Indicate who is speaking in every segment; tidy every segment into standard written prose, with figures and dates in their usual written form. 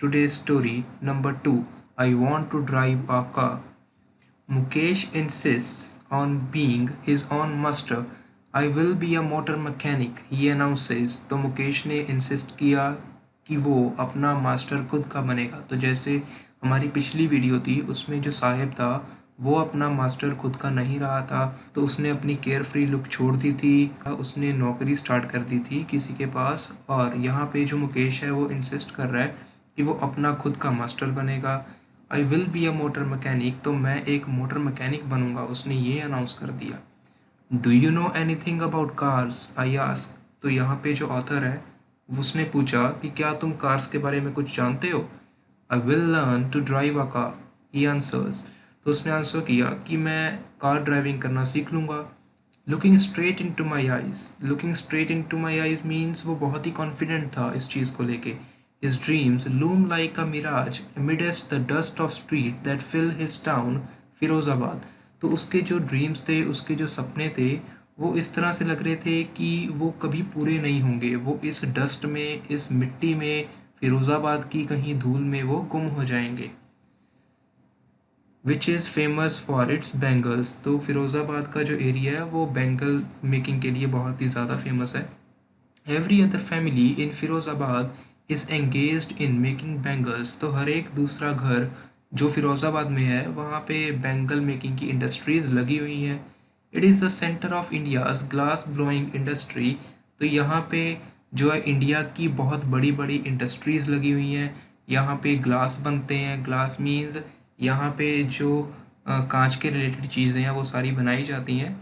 Speaker 1: Today's story number 2. I want to drive a car. Mukesh insists on being his own master. I will be a motor mechanic, he announces. तो मुकेश ने insist किया कि वो अपना master खुद का बनेगा। तो जैसे हमारी पिछली वीडियो थी उसमें जो साहिब था वो अपना मास्टर खुद का नहीं रहा था, तो उसने अपनी केयर फ्री लुक छोड़ दी थी, उसने नौकरी स्टार्ट कर दी थी किसी के पास। और यहाँ पे जो मुकेश है वो इंसिस्ट कर रहा है कि वो अपना खुद का मास्टर बनेगा। I will be a motor mechanic, तो मैं एक मोटर मैकेनिक बनूंगा, उसने ये अनाउंस कर दिया। Do you know any thing about cars, I ask. तो यहाँ पे जो ऑथर है उसने पूछा कि क्या तुम कार्स के बारे में कुछ जानते हो। I will learn to drive a car, he answers. तो उसने आंसर किया कि मैं कार ड्राइविंग करना सीख लूँगा। Looking straight into my eyes, looking straight into my eyes means वो बहुत ही कॉन्फिडेंट था इस चीज़ को लेके। His dreams loom like a mirage amidst the dust of street that fill his town, Firozabad. तो उसके जो ड्रीम्स थे, उसके जो सपने थे, वो इस तरह से लग रहे थे कि वो कभी पूरे नहीं होंगे। वो इस डस्ट में, इस मिट्टी में, फिरोज़ाबाद की कहीं धूल में वो गुम हो जाएंगे। Which is famous for its bangles, तो फिरोज़ाबाद का जो एरिया है वो बैंगल मेकिंग के लिए बहुत ही ज़्यादा फेमस है। Every other family in Firozabad is engaged in making bangles, तो हर एक दूसरा घर जो फिरोज़ाबाद में है वहाँ पे बैंगल मेकिंग की इंडस्ट्रीज़ लगी हुई हैं। It is the centre of India's glass blowing industry, तो यहाँ पे जो है इंडिया की बहुत बड़ी बड़ी इंडस्ट्रीज़ लगी हुई हैं। यहाँ पे ग्लास बनते हैं, ग्लास मीन्स यहाँ पे जो कांच के रिलेटेड चीज़ें हैं वो सारी बनाई जाती हैं।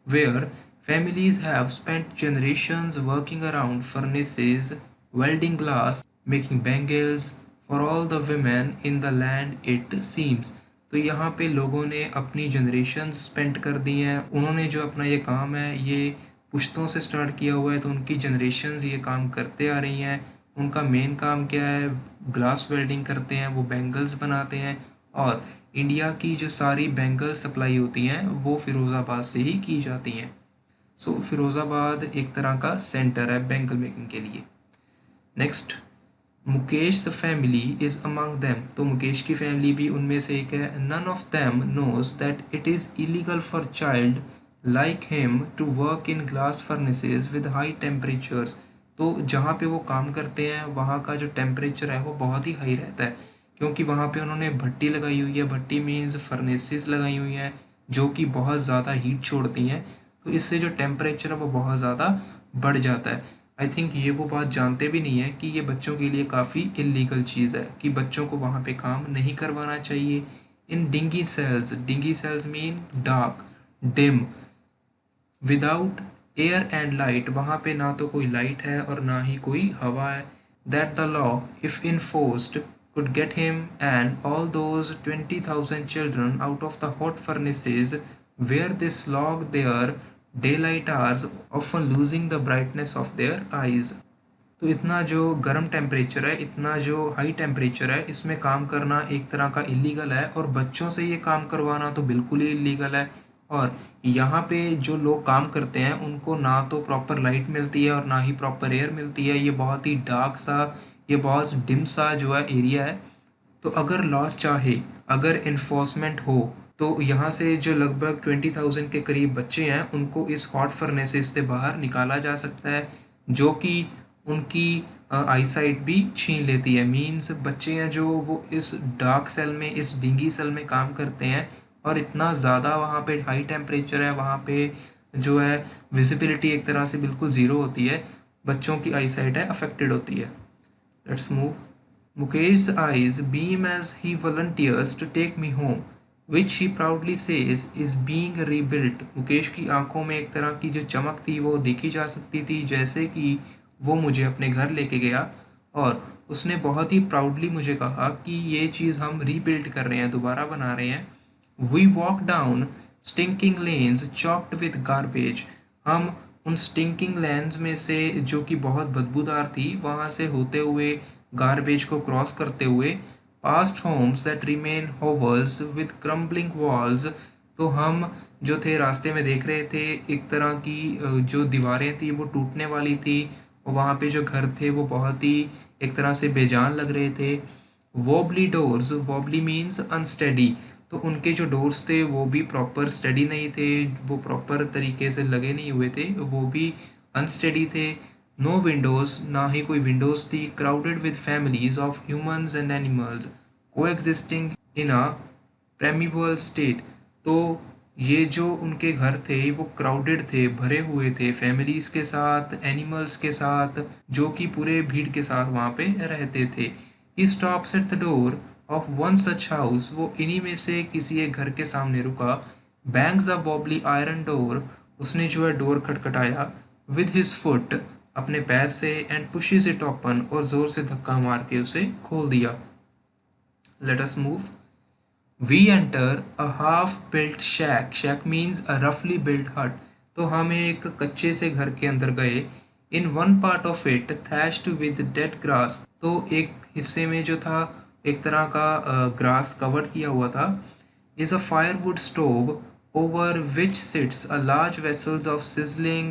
Speaker 1: Where families have spent generations working around furnaces, welding glass, making bangles for all the women in the land it seems। तो यहाँ पे लोगों ने अपनी जनरेशन्स स्पेंड कर दी हैं, उन्होंने जो अपना ये काम है ये पुश्तों से स्टार्ट किया हुआ है, तो उनकी जनरेशन्स ये काम करते आ रही हैं। उनका मेन काम क्या है, ग्लास वेल्डिंग करते हैं, वो बैंगल्स बनाते हैं। और इंडिया की जो सारी बैंगल सप्लाई होती हैं वो फिरोज़ाबाद से ही की जाती हैं। सो फिरोज़ाबाद एक तरह का सेंटर है बैंगल मेकिंग के लिए। Next, Mukesh family is among them, तो मुकेश की फैमिली भी उनमें से एक है। None of them knows that it is illegal for child like him to work in glass furnaces with high temperatures, तो जहाँ पे वो काम करते हैं वहाँ का जो टेम्परेचर है वो बहुत ही हाई रहता है, क्योंकि वहाँ पे उन्होंने भट्टी लगाई हुई है। भट्टी मीन्स फर्नेसेस लगाई हुई हैं जो कि बहुत ज़्यादा हीट छोड़ती हैं, तो इससे जो टेम्परेचर है वो बहुत ज़्यादा बढ़ जाता है। आई थिंक ये वो बात जानते भी नहीं है कि ये बच्चों के लिए काफ़ी इलीगल चीज़ है कि बच्चों को वहाँ पे काम नहीं करवाना चाहिए। In dingy cells mean dark, dim, without air and light, वहाँ पे ना तो कोई लाइट है और ना ही कोई हवा है। That the law if enforced could get him and all those 20,000 children out of the hot furnaces where they slog their daylight hours, often losing the brightness of their eyes। तो इतना जो गर्म टेम्परेचर है, इतना जो high temperature है, इसमें काम करना एक तरह का इलीगल है, और बच्चों से ये काम करवाना तो बिल्कुल ही इलीगल है। और यहाँ पे जो लोग काम करते हैं उनको ना तो प्रॉपर लाइट मिलती है और ना ही प्रॉपर एयर मिलती है। ये बहुत ही डार्क सा, ये बहुत डिम सा जो है एरिया है। तो अगर लॉ चाहे, अगर इन्फोर्समेंट हो, तो यहाँ से जो लगभग 20,000 के करीब बच्चे हैं उनको इस हॉट फर्नेसेस से बाहर निकाला जा सकता है, जो कि उनकी आईसाइट भी छीन लेती है। मीन्स बच्चे हैं जो वो इस डार्क सेल में, इस डिंगी सेल में काम करते हैं, और इतना ज़्यादा वहाँ पे हाई टेम्परेचर है, वहाँ पे जो है विजिबिलिटी एक तरह से बिल्कुल ज़ीरो होती है, बच्चों की आईसाइट है अफेक्टेड होती है। Let's move. Mukesh's eyes beam as he volunteers to take me home, which he proudly says is being rebuilt। Mukesh की आंखों में एक तरह की जो चमक थी वो देखी जा सकती थी, जैसे कि वो मुझे अपने घर लेके गया और उसने बहुत ही प्राउडली मुझे कहा कि ये चीज़ हम रीबिल्ड कर रहे हैं, दोबारा बना रहे हैं। We walk down stinking lanes choked with garbage, हम उन स्टिंकिंग लेन्स में से जो कि बहुत बदबूदार थी वहाँ से होते हुए, गार्बेज को क्रॉस करते हुए, past homes that remain hovels with crumbling walls, तो हम जो थे रास्ते में देख रहे थे एक तरह की जो दीवारें थी वो टूटने वाली थी, और वहाँ पे जो घर थे वो बहुत ही एक तरह से बेजान लग रहे थे। Wobbly doors, wobbly means unsteady, तो उनके जो डोर्स थे वो भी प्रॉपर स्टडी नहीं थे, वो प्रॉपर तरीके से लगे नहीं हुए थे, वो भी अनस्टेडी थे। नो विंडोज़, ना ही कोई विंडोज़ थी। Crowded with families of humans and animals को एग्जिस्टिंग इन अ प्रेमिवल स्टेट, तो ये जो उनके घर थे वो क्राउडेड थे, भरे हुए थे फैमिलीज़ के साथ, एनिमल्स के साथ, जो कि पूरे भीड़ के साथ वहाँ पे रहते थे। He stops at the door of one such house, वो इन्हीं में से किसी एक घर के सामने रुका। बैंग्स अ बॉबली आयरन डोर, उसने जो है डोर खटखटाया। विद हिज फुट, अपने पैर से, एंड पुशेस इट ओपन, और ज़ोर से धक्का मार के उसे खोल दिया। Let us move. We enter a half-built shack. Shack means a roughly built hut. तो हम एक कच्चे से घर के अंदर गए। In one part of it, thatched with dead grass. तो एक हिस्से में जो था एक तरह का ग्रास कवर्ड किया हुआ था। Is a firewood stove over which sits a large vessels of sizzling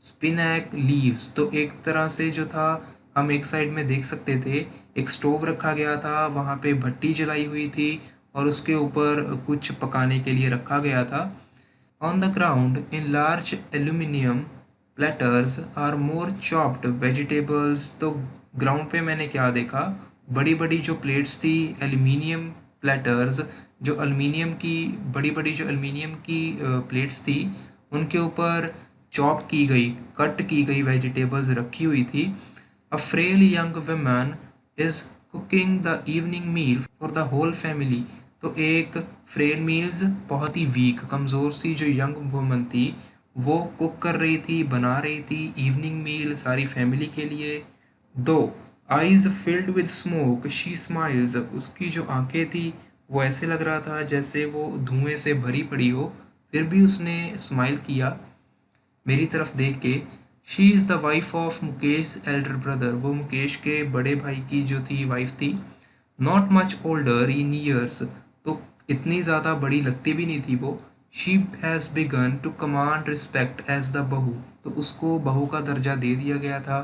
Speaker 1: spinach leaves. तो एक तरह से जो था हम एक साइड में देख सकते थे, एक स्टोव रखा गया था, वहाँ पे भट्टी जलाई हुई थी और उसके ऊपर कुछ पकाने के लिए रखा गया था। On the ground in large aluminium platters are more chopped vegetables, तो ग्राउंड पे मैंने क्या देखा, बड़ी बड़ी जो प्लेट्स थी, एल्यूमिनियम प्लेटर्स, जो एल्यूमिनियम की बड़ी बड़ी जो एल्यूमिनियम की प्लेट्स थी, उनके ऊपर चॉप की गई, कट की गई वेजिटेबल्स रखी हुई थी। A frail young woman is cooking the evening meal for the whole family, तो एक फ्रेल मील्स, बहुत ही वीक, कमज़ोर सी जो यंग वुमन थी, वो कुक कर रही थी, बना रही थी इवनिंग मील सारी फैमिली के लिए। दो eyes filled with smoke she smiles, उसकी जो आंखें थी वो ऐसे लग रहा था जैसे वो धुएं से भरी पड़ी हो, फिर भी उसने स्माइल किया मेरी तरफ देख के। She is the wife of Mukesh Elder brother, वो मुकेश के बड़े भाई की जो थी वाइफ थी। Not much older in years, तो इतनी ज़्यादा बड़ी लगती भी नहीं थी वो। She has begun to command respect as the बहू, तो उसको बहू का दर्जा दे दिया गया था।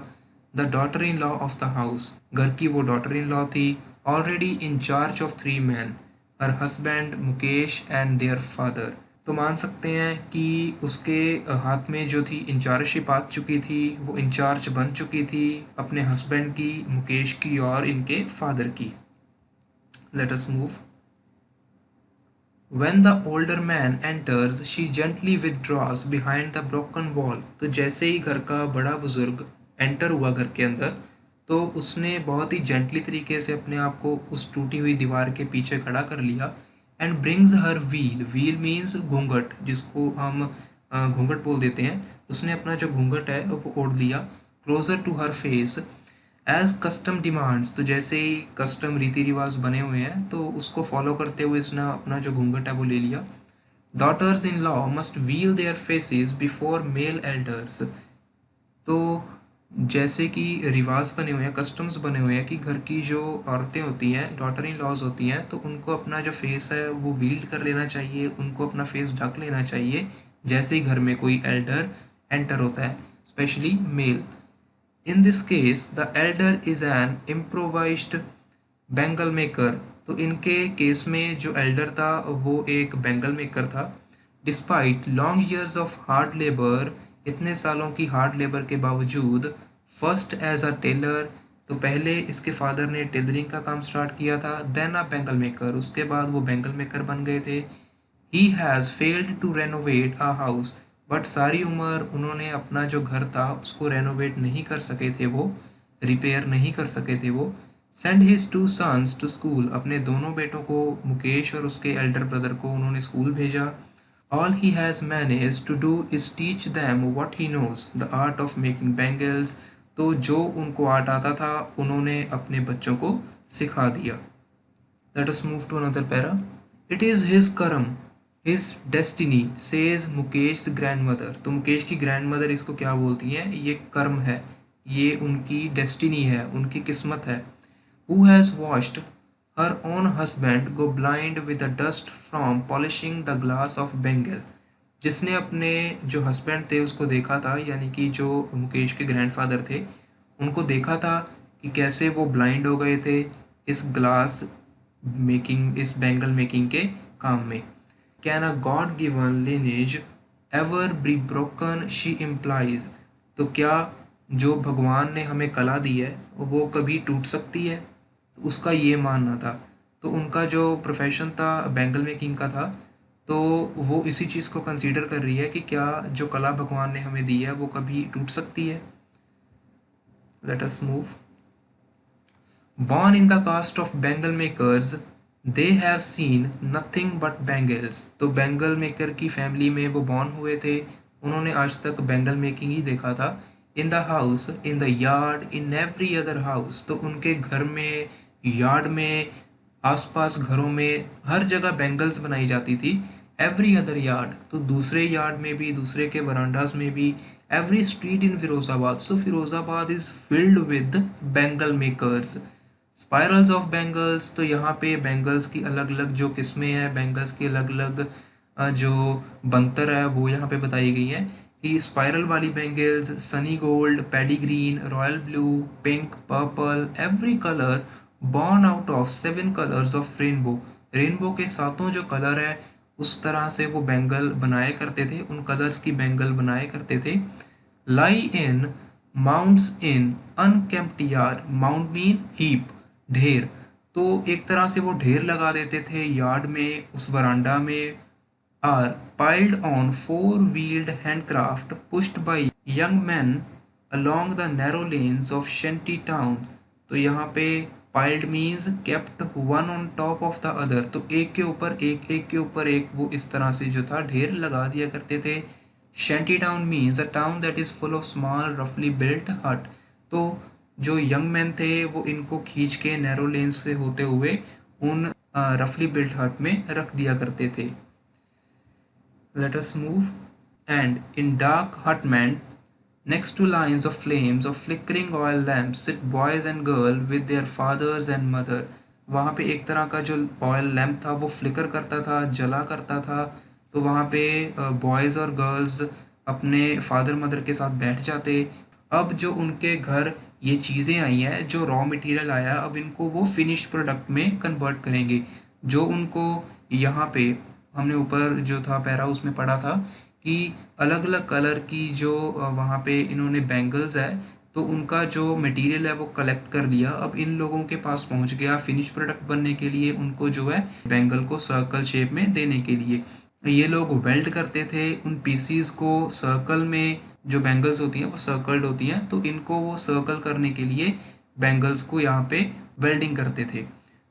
Speaker 1: The daughter in law of the house, घर की वो डॉटर इन लॉ थी। Already in charge of 3 men, her husband Mukesh and their father, तो मान सकते हैं कि उसके हाथ में जो थी इंचार्जशिप आ चुकी थी, वो इंचार्ज बन चुकी थी अपने हस्बैंड की, मुकेश की और इनके फादर की। Late us move. When the older man enters, she gently withdraws behind the broken wall, तो जैसे ही घर का बड़ा बुजुर्ग एंटर हुआ घर के अंदर, तो उसने बहुत ही जेंटली तरीके से अपने आप को उस टूटी हुई दीवार के पीछे खड़ा कर लिया। And brings her wheel, wheel means घूंघट, जिसको हम घूंघट बोल देते हैं, उसने अपना जो घूंघट है वो ओढ़ लिया। Closer to her face as custom demands, तो जैसे ही कस्टम रीति रिवाज बने हुए हैं तो उसको फॉलो करते हुए इसने अपना जो घूंघट है वो ले लिया। Daughters in law must veil their faces before male elders, तो जैसे कि रिवाज बने हुए हैं, कस्टम्स बने हुए हैं कि घर की जो औरतें होती हैं, डॉटर इन लॉज होती हैं, तो उनको अपना जो फेस है वो व्हील कर लेना चाहिए, उनको अपना फेस ढक लेना चाहिए जैसे ही घर में कोई एल्डर एंटर होता है, specially male. In this case, the elder is an improvised bangle maker, तो इनके केस में जो एल्डर था वो एक बैंगल मेकर था। Despite long years of hard labour, इतने सालों की हार्ड लेबर के बावजूद। फर्स्ट एज अ टेलर, तो पहले इसके फादर ने टेलरिंग का काम स्टार्ट किया था। देन अ बैंगल मेकर, उसके बाद वो बैंगल मेकर बन गए थे। He has failed to renovate a house, but सारी उम्र उन्होंने अपना जो घर था उसको रेनोवेट नहीं कर सके थे, वो रिपेयर नहीं कर सके थे वो। Send his 2 sons to school, अपने दोनों बेटों को, मुकेश और उसके एल्डर ब्रदर को, उन्होंने स्कूल भेजा। All he has managed to do is teach them what he knows the art of making bangles, तो जो उनको आर्ट आता था उन्होंने अपने बच्चों को सिखा दिया। Let us move to another para. It is his karma his destiny says Mukesh grandmother, तो मुकेश की ग्रैंड मदर इसको क्या बोलती हैं, ये कर्म है, ये उनकी डेस्टिनी है, उनकी किस्मत है। Who has washed her own husband go blind with the dust from polishing the glass of Bengal, जिसने अपने जो हस्बैंड थे उसको देखा था, यानी कि जो मुकेश के ग्रैंडफादर थे, उनको देखा था कि कैसे वो ब्लाइंड हो गए थे इस ग्लास मेकिंग, इस बैंगल मेकिंग के काम में। Can a God given lineage ever be broken, she implies. तो क्या जो भगवान ने हमें कला दी है वो कभी टूट सकती है, तो उसका ये मानना था। तो उनका जो प्रोफेशन था बैंगल मेकिंग का था, तो वो इसी चीज़ को कंसीडर कर रही है कि क्या जो कला भगवान ने हमें दी है वो कभी टूट सकती है। Let us move. Born in the caste of Bengal makers, they have seen nothing but bangles। तो बैंगल मेकर की फैमिली में वो बॉर्न हुए थे, उन्होंने आज तक बैंगल मेकिंग ही देखा था। In the house, in the yard, in every other house. तो उनके घर में, यार्ड में, आसपास घरों में, हर जगह बैंगल्स बनाई जाती थी। एवरी अदर यार्ड, तो दूसरे यार्ड में भी, दूसरे के वरांडाज में भी। Every street in Firozabad, so Firozabad is filled with bangle makers. Spirals of bangles, तो यहाँ पे बैंगल्स की अलग अलग जो किस्में हैं, बैंगल्स की अलग अलग जो बनतर है वो यहाँ पे बताई गई है कि स्पाइरल वाली bangles, Sunny gold, paddy green, royal blue, pink, purple, every colour born out of 7 colours of rainbow. Rainbow के सातों जो कलर है उस तरह से वो बैंगल बनाए करते थे, उन कलर्स की बैंगल बनाए करते थे। Lie in mounts in unkempt yard, mount mean heap, ढेर। तो एक तरह से वो ढेर लगा देते थे यार्ड में, उस वरांडा में। Are piled on 4 wheeled handcarts pushed by young man along the narrow lanes of shanty town। तो यहाँ पे piled means kept one on top of the other, तो एक के ऊपर एक, एक के ऊपर एक, वो इस तरह से जो था ढेर लगा दिया करते थे। Shanty town means a town that is full of small रफली बिल्ट हट। तो जो यंग मैन थे वो इनको खींच के नैरो लेन से होते हुए उन रफली बिल्ट हट में रख दिया करते थे। Late us move. And in dark hutment next to lines of flames of flickering oil lamps sit boys and girls with their fathers and mother। वहाँ पे एक तरह का जो ऑयल लैम्प था वो फ्लिकर करता था, जला करता था। तो वहाँ पे बॉयज़ और गर्ल्स अपने फादर मदर के साथ बैठ जाते। अब जो उनके घर ये चीज़ें आई हैं, जो रॉ मटेरियल आया, अब इनको वो फिनिश प्रोडक्ट में कन्वर्ट करेंगे। जो उनको यहाँ पे हमने ऊपर जो था पैरा उसमें पढ़ा था कि अलग अलग कलर की जो वहाँ पे इन्होंने बैंगल्स है, तो उनका जो मटेरियल है वो कलेक्ट कर लिया। अब इन लोगों के पास पहुँच गया फिनिश प्रोडक्ट बनने के लिए, उनको जो है बैंगल को सर्कल शेप में देने के लिए। ये लोग वेल्ड करते थे उन पीसीज को सर्कल में। जो बैंगल्स होती हैं वो सर्कल्ड होती हैं, तो इनको वो सर्कल करने के लिए बैंगल्स को यहाँ पे वेल्डिंग करते थे।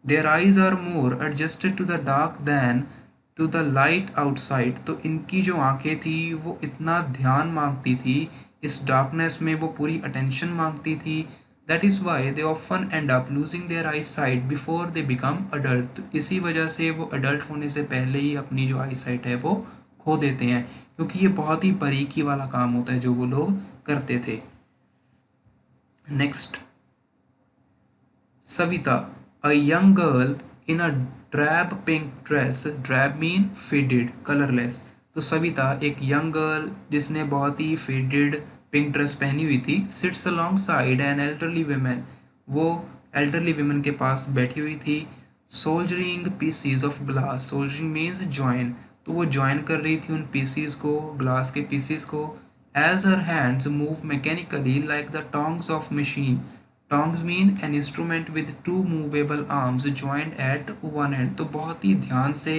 Speaker 1: Their eyes are more adjusted to the dark than to the light outside. तो इनकी जो आंखें थी वो इतना ध्यान मांगती थी, इस डार्कनेस में वो पूरी अटेंशन मांगती थी। That is why they often end up losing their eyesight before they become adult. तो इसी वजह से वो अडल्ट होने से पहले ही अपनी जो आई साइट है वो खो देते हैं, क्योंकि ये बहुत ही बारीकी वाला काम होता है जो वो लोग करते थे। Next, Savita, a young girl in a drab pink dress, drab mean faded, colorless। तो सविता एक यंग गर्ल जिसने बहुत ही फेडेड पिंक ड्रेस पहनी हुई थी, sits alongside an elderly woman। वो एल्डरली women के पास बैठी हुई थी। Soldering pieces of glass, soldering means join, तो वो ज्वाइन कर रही थी उन पीसीज को, ग्लास के पीसीज को। As her hands move mechanically like the tongs of machine. Tongs mean an instrument with two movable arms joined at one end। तो बहुत ही ध्यान से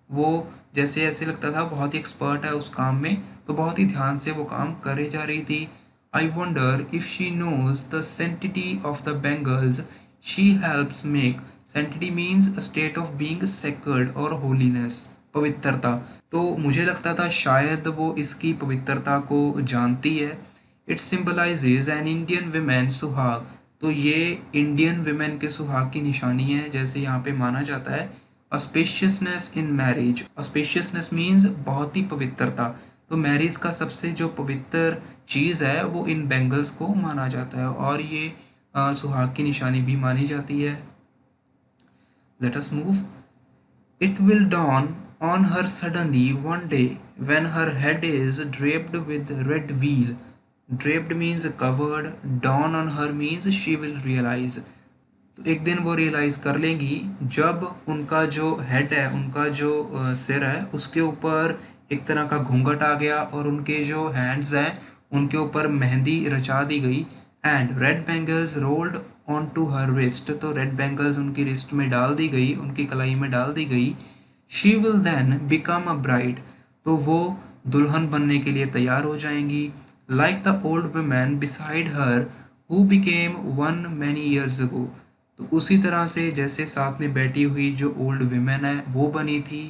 Speaker 1: वो, जैसे ऐसे लगता था बहुत ही एक्सपर्ट है उस काम में, तो बहुत ही ध्यान से वो काम करे जा रही थी। I wonder if she knows the sanctity of the bangles she helps make. Sanctity means a state of being sacred और होलीनेस, पवित्रता। तो मुझे लगता था शायद वो इसकी पवित्रता को जानती है। It symbolises an Indian women सुहाग। तो ये इंडियन वुमेन के सुहाग की निशानी है, जैसे यहाँ पे माना जाता है। ऑस्पेशियसनेस इन मैरिज, ऑस्पेशियसनेस मीन्स बहुत ही पवित्रता। तो मैरिज का सबसे जो पवित्र चीज़ है वो इन बैंगल्स को माना जाता है, और ये सुहाग की निशानी भी मानी जाती है। Let us move. It will dawn on her suddenly one day when her head is draped with red veil, draped means covered, dawn on her means she will realize। तो एक दिन वो रियलाइज कर लेंगी जब उनका जो हेड है, उनका जो सिर है, उसके ऊपर एक तरह का घूंघट आ गया और उनके जो हैंड्स हैं उनके ऊपर मेहंदी रचा दी गई। And red bangles rolled on to her wrist, तो रेड बैंगल्स उनकी रिस्ट में डाल दी गई, उनकी कलाई में डाल दी गई। She will then become a bride, तो वो दुल्हन बनने के लिए तैयार हो जाएंगी। Like the old women beside her who became one many years ago, तो उसी तरह से जैसे साथ में बैठी हुई जो ओल्ड विमेन है वो बनी थी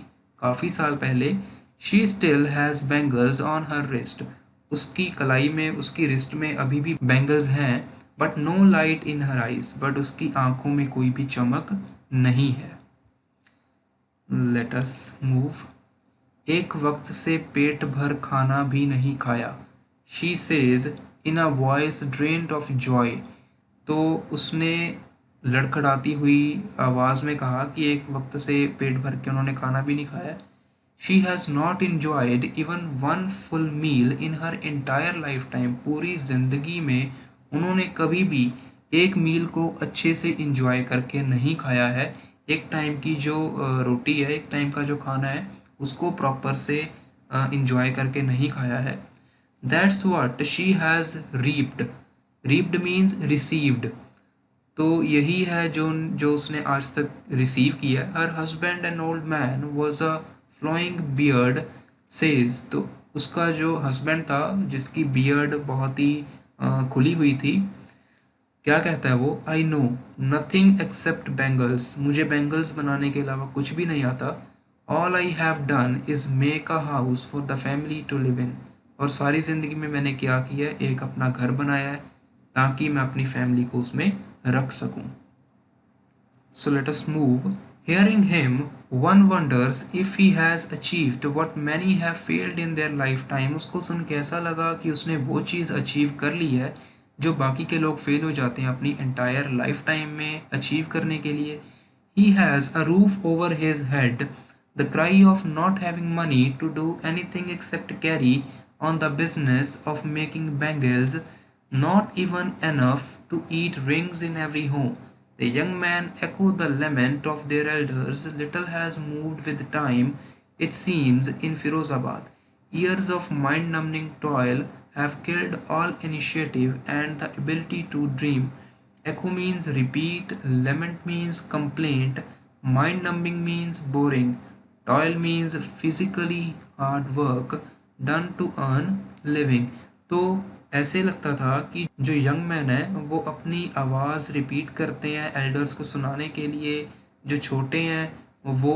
Speaker 1: काफ़ी साल पहले। She still has bangles on her wrist, उसकी कलाई में, उसकी रिस्ट में अभी भी बैंगल्स हैं। But no light in her eyes, but उसकी आंखों में कोई भी चमक नहीं है। Let us move. एक वक्त से पेट भर खाना भी नहीं खाया, she says in a voice drained of joy, तो उसने लड़खड़ाती हुई आवाज़ में कहा कि एक वक्त से पेट भर के उन्होंने खाना भी नहीं खाया। She has not enjoyed even one full meal in her entire lifetime, पूरी ज़िंदगी में उन्होंने कभी भी एक मील को अच्छे से इंजॉय करके नहीं खाया है। एक टाइम की जो रोटी है, एक टाइम का जो खाना है, उसको प्रॉपर से इंजॉय करके नहीं खाया है। That's what she has reaped, reaped means received, तो यही है जो जो उसने आज तक रिसीव किया। Her husband an old man was a flowing beard says, तो उसका जो हस्बैंड था जिसकी बियर्ड बहुत ही खुली हुई थी, क्या कहता है वो, I know nothing except bangles, मुझे बैंगल्स बनाने के अलावा कुछ भी नहीं आता। All I have done is make a house for the family to live in, और सारी ज़िंदगी में मैंने क्या किया है, एक अपना घर बनाया है ताकि मैं अपनी फैमिली को उसमें रख सकूं। So let us move. Hearing him, one wonders if he has achieved what many have failed in their lifetime. उसको सुन के ऐसा लगा कि उसने वो चीज़ अचीव कर ली है जो बाकी के लोग फेल हो जाते हैं अपनी एंटायर लाइफ टाइम में अचीव करने के लिए। He has a roof over his head. The cry of not having money to do anything except carry on the business of making bangles, not even enough to eat rings in every home. The young men echo the lament of their elders. Little has moved with time, it seems, in Firozabad. Years of mind numbing toil have killed all initiative and the ability to dream. Echo means repeat, lament means complaint, mind numbing means boring, toil means physically hard work done to earn living। तो ऐसे लगता था कि जो young man है वो अपनी आवाज़ रिपीट करते हैं एल्डर्स को सुनाने के लिए, जो छोटे हैं वो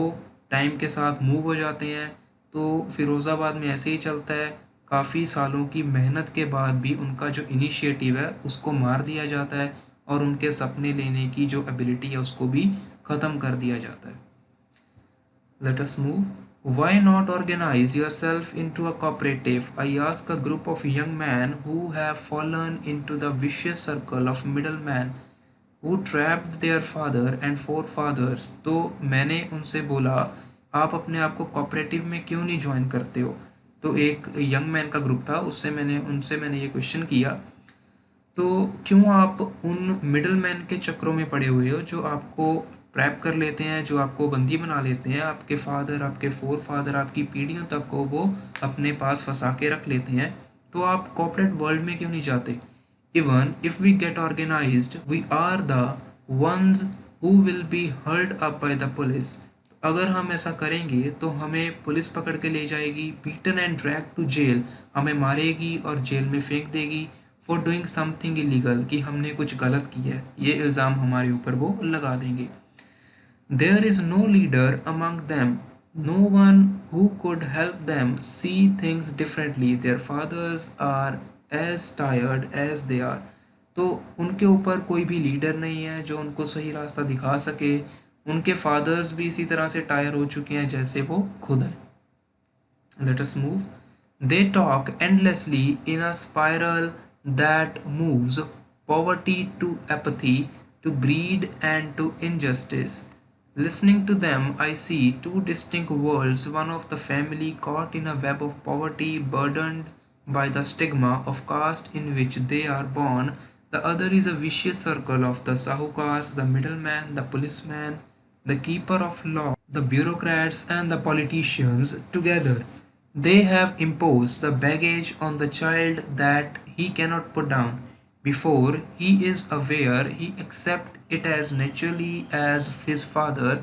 Speaker 1: टाइम के साथ मूव हो जाते हैं। तो फिरोज़ाबाद में ऐसे ही चलता है, काफ़ी सालों की मेहनत के बाद भी उनका जो इनिशिएटिव है उसको मार दिया जाता है और उनके सपने लेने की जो एबिलिटी है उसको भी ख़त्म कर दिया जाता है। Let us move. Why not organize yourself into a cooperative? I ask a group of young men who have fallen into the vicious circle of middlemen who trapped their father and forefathers। तो मैंने उनसे बोला आप अपने आप को cooperative में क्यों नहीं ज्वाइन करते हो। तो एक यंग मैन का ग्रुप था, उससे मैंने ये क्वेश्चन किया, तो क्यों आप उन मिडल मैन के चक्रों में पड़े हुए हो जो आपको ट्रैप कर लेते हैं, जो आपको बंदी बना लेते हैं, आपके फादर, आपके फोर फादर, आपकी पीढ़ियों तक को वो अपने पास फंसा के रख लेते हैं। तो आप कॉर्पोरेट वर्ल्ड में क्यों नहीं जाते। Even if we get organised we are the ones who will be hurled up by the police. अगर हम ऐसा करेंगे तो हमें पुलिस पकड़ के ले जाएगी, beaten and drag to jail, हमें मारेगी और जेल में फेंक देगी फॉर डूइंग समथिंग इलीगल, कि हमने कुछ गलत किया है, ये इल्ज़ाम हमारे ऊपर वो लगा देंगे। There is no leader among them, no one who could help them see things differently. Their fathers are as tired as they are. तो उनके ऊपर कोई भी लीडर नहीं है जो उनको सही रास्ता दिखा सके। उनके फादर्स भी इसी तरह से टायर हो चुके हैं जैसे वो खुद है। Let us move. They talk endlessly in a spiral that moves poverty to apathy, to greed and to injustice. Listening to them, I see two distinct worlds, one of the family caught in a web of poverty, burdened by the stigma of caste in which they are born. The other is a vicious circle of the sahukars, the middleman, the policeman, the keeper of law, the bureaucrats, and the politicians. Together, they have imposed the baggage on the child that he cannot put down. Before he is aware, he accepts it as naturally as his father.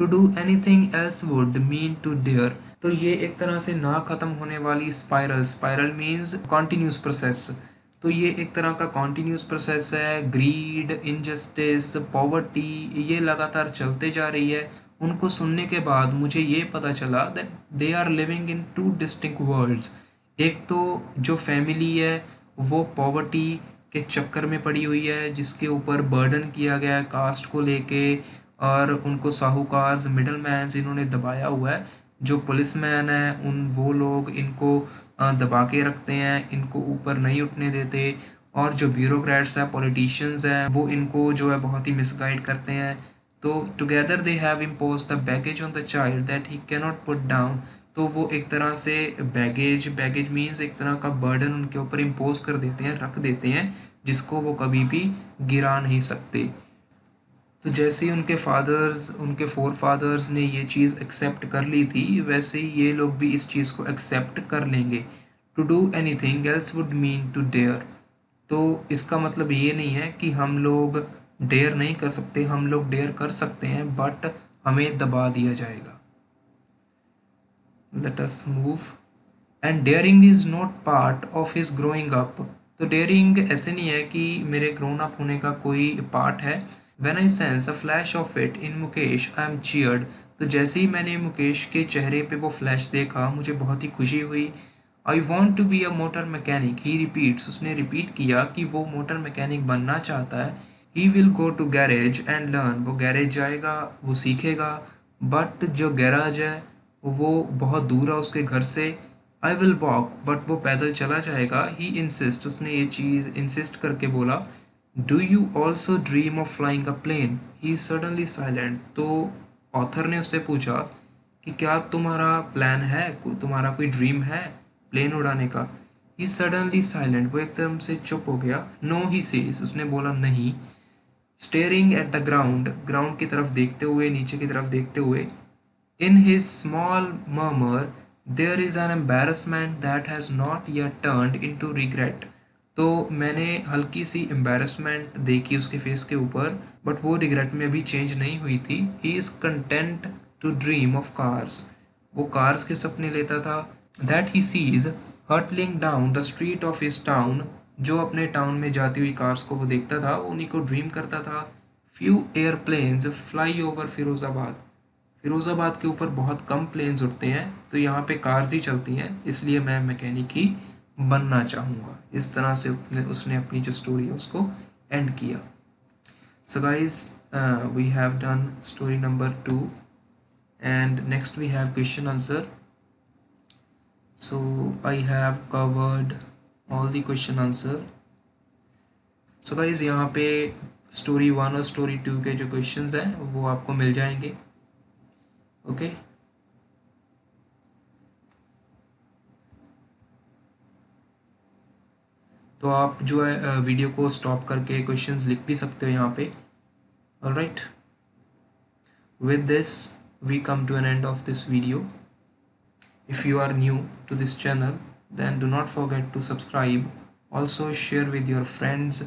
Speaker 1: To do anything else would mean to dare. तो ये एक तरह से ना ख़त्म होने वाली spiral, spiral means continuous process. तो ये एक तरह का कॉन्टीन्यूस प्रोसेस है। ग्रीड, इनजस्टिस, पॉवर्टी, ये लगातार चलते जा रही है। उनको सुनने के बाद मुझे ये पता चला that they are living in two distinct worlds. एक तो जो फैमिली है वो पॉवर्टी के चक्कर में पड़ी हुई है, जिसके ऊपर बर्डन किया गया है कास्ट को लेके, और उनको साहूकार्स, मिडल मैन्स इन्होंने दबाया हुआ है। जो पुलिसमैन है उन वो लोग इनको दबा के रखते हैं, इनको ऊपर नहीं उठने देते। और जो ब्यूरोक्रेट्स हैं, पॉलिटिशियंस हैं, वो इनको जो है बहुत ही मिसगाइड करते हैं। तो together they have impose the baggage on the child that he cannot put down. तो वो एक तरह से बैगेज मीन्स एक तरह का बर्डन उनके ऊपर इम्पोज कर देते हैं, रख देते हैं, जिसको वो कभी भी गिरा नहीं सकते। तो जैसे ही उनके फादर्स, उनके फोर फादर्स ने ये चीज़ एक्सेप्ट कर ली थी, वैसे ही ये लोग भी इस चीज़ को एक्सेप्ट कर लेंगे। To do anything else would mean to dare. तो इसका मतलब ये नहीं है कि हम लोग डेयर नहीं कर सकते, हम लोग डेयर कर सकते हैं, बट हमें दबा दिया जाएगा। Let us move. And daring is not part of his growing up. तो डेयरिंग ऐसे नहीं है कि मेरे ग्रोन अप होने का कोई पार्ट है। When I sense a flash of it in Mukesh I am cheered। तो जैसे ही मैंने मुकेश के चेहरे पे वो फ्लैश देखा, मुझे बहुत ही खुशी हुई। I want to be a motor mechanic, he repeats। उसने रिपीट किया कि वो मोटर मैकेनिक बनना चाहता है। He will go to garage and learn। वो गैरेज जाएगा, वो सीखेगा। बट जो गैराज है वो बहुत दूर है उसके घर से। I will walk, बट वो पैदल चला जाएगा। He insist, उसने ये चीज़ इंसिस्ट करके बोला। Do you also dream of flying a plane? He suddenly silent. तो ऑथर ने उससे पूछा कि क्या तुम्हारा प्लान है, तुम्हारा कोई ड्रीम है प्लेन उड़ाने का? ही सडनली साइलेंट, वो एकदम से चुप हो गया। नो ही सेज, उसने बोला नहीं। Staring at the ground, ground की तरफ देखते हुए, नीचे की तरफ देखते हुए। In his small murmur there is an embarrassment that has not yet turned into regret. तो मैंने हल्की सी एम्बेरसमेंट देखी उसके फेस के ऊपर, बट वो रिग्रेट में अभी चेंज नहीं हुई थी। He is content to dream of cars. वो कार्स के सपने लेता था। That he sees hurtling down the street of his town. जो अपने टाउन में जाती हुई कार्स को वो देखता था, वो उन्हीं को ड्रीम करता था। Few airplanes fly over Firozabad. Firozabad के ऊपर बहुत कम प्लेन्स उड़ते हैं, तो यहाँ पे कार्स ही चलती हैं, इसलिए मैं मैकेनिक ही बनना चाहूँगा। इस तरह से उसने अपनी जो स्टोरी है उसको एंड किया। So guys, we have done story number 2 and next we have question answer. So I have covered all the question answer. So guys, यहाँ पे स्टोरी 1 और स्टोरी 2 के जो क्वेश्चंस हैं वो आपको मिल जाएंगे। ओके तो आप जो है वीडियो को स्टॉप करके क्वेश्चंस लिख भी सकते हो यहाँ पे। Alright, with this we come to an end of this video. If you are new to this channel, then do not forget to subscribe, also share with your friends,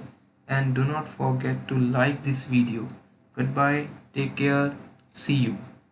Speaker 1: and do not forget to like this video. Goodbye, take care, see you.